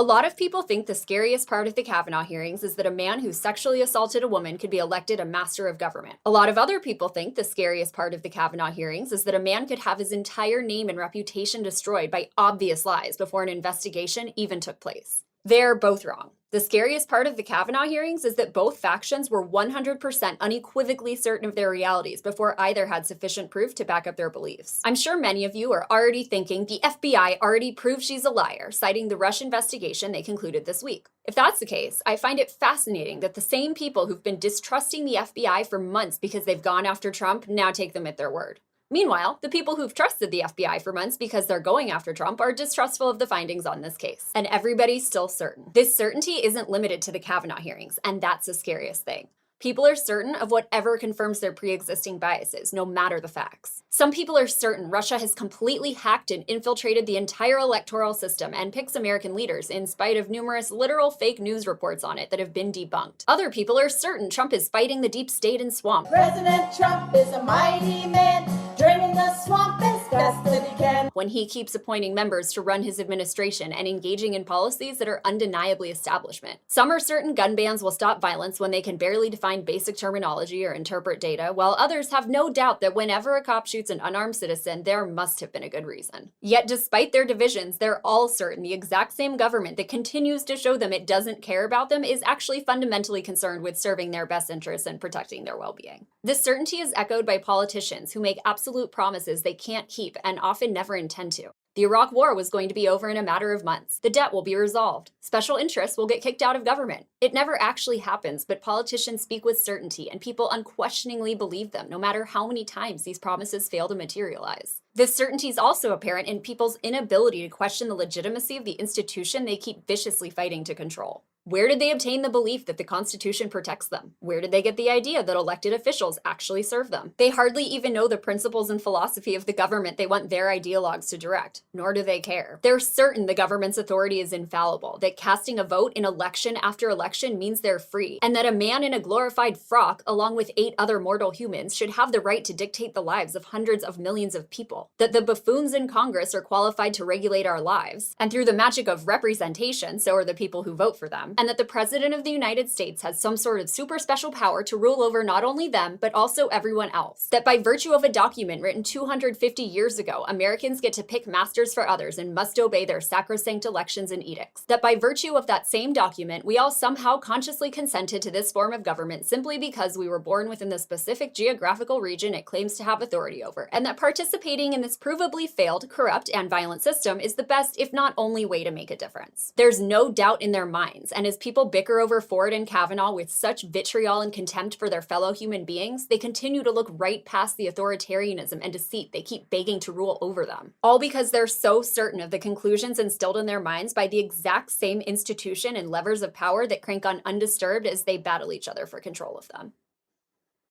A lot of people think the scariest part of the Kavanaugh hearings is that a man who sexually assaulted a woman could be elected a master of government. A lot of other people think the scariest part of the Kavanaugh hearings is that a man could have his entire name and reputation destroyed by obvious lies before an investigation even took place. They're both wrong. The scariest part of the Kavanaugh hearings is that both factions were 100% unequivocally certain of their realities before either had sufficient proof to back up their beliefs. I'm sure many of you are already thinking the FBI already proved she's a liar, citing the Rush investigation they concluded this week. If that's the case, I find it fascinating that the same people who've been distrusting the FBI for months because they've gone after Trump now take them at their word. Meanwhile, the people who've trusted the FBI for months because they're going after Trump are distrustful of the findings on this case. And everybody's still certain. This certainty isn't limited to the Kavanaugh hearings, and that's the scariest thing. People are certain of whatever confirms their pre-existing biases, no matter the facts. Some people are certain Russia has completely hacked and infiltrated the entire electoral system and picks American leaders in spite of numerous literal fake news reports on it that have been debunked. Other people are certain Trump is fighting the deep state and swamp. President Trump is a mighty man, draining the swamp as best that he can. When he keeps appointing members to run his administration and engaging in policies that are undeniably establishment. Some are certain gun bans will stop violence when they can barely define basic terminology or interpret data, while others have no doubt that whenever a cop shoots an unarmed citizen, there must have been a good reason. Yet despite their divisions, they're all certain the exact same government that continues to show them it doesn't care about them is actually fundamentally concerned with serving their best interests and protecting their well-being. This certainty is echoed by politicians who make absolute promises they can't keep and often never intend to. The Iraq War was going to be over in a matter of months. The debt will be resolved. Special interests will get kicked out of government. It never actually happens, but politicians speak with certainty, and people unquestioningly believe them, no matter how many times these promises fail to materialize. This certainty is also apparent in people's inability to question the legitimacy of the institution they keep viciously fighting to control. Where did they obtain the belief that the Constitution protects them? Where did they get the idea that elected officials actually serve them? They hardly even know the principles and philosophy of the government they want their ideologues to direct, nor do they care. They're certain the government's authority is infallible, that casting a vote in election after election means they're free, and that a man in a glorified frock, along with 8 other mortal humans, should have the right to dictate the lives of hundreds of millions of people, that the buffoons in Congress are qualified to regulate our lives, and through the magic of representation, so are the people who vote for them, and that the President of the United States has some sort of super special power to rule over not only them, but also everyone else. That by virtue of a document written 250 years ago, Americans get to pick masters for others and must obey their sacrosanct elections and edicts. That by virtue of that same document, we all somehow consciously consented to this form of government simply because we were born within the specific geographical region it claims to have authority over. And that participating in this provably failed, corrupt, and violent system is the best, if not only way to make a difference. There's no doubt in their minds, and as people bicker over Ford and Kavanaugh with such vitriol and contempt for their fellow human beings, they continue to look right past the authoritarianism and deceit they keep begging to rule over them. All because they're so certain of the conclusions instilled in their minds by the exact same institution and levers of power that crank on undisturbed as they battle each other for control of them.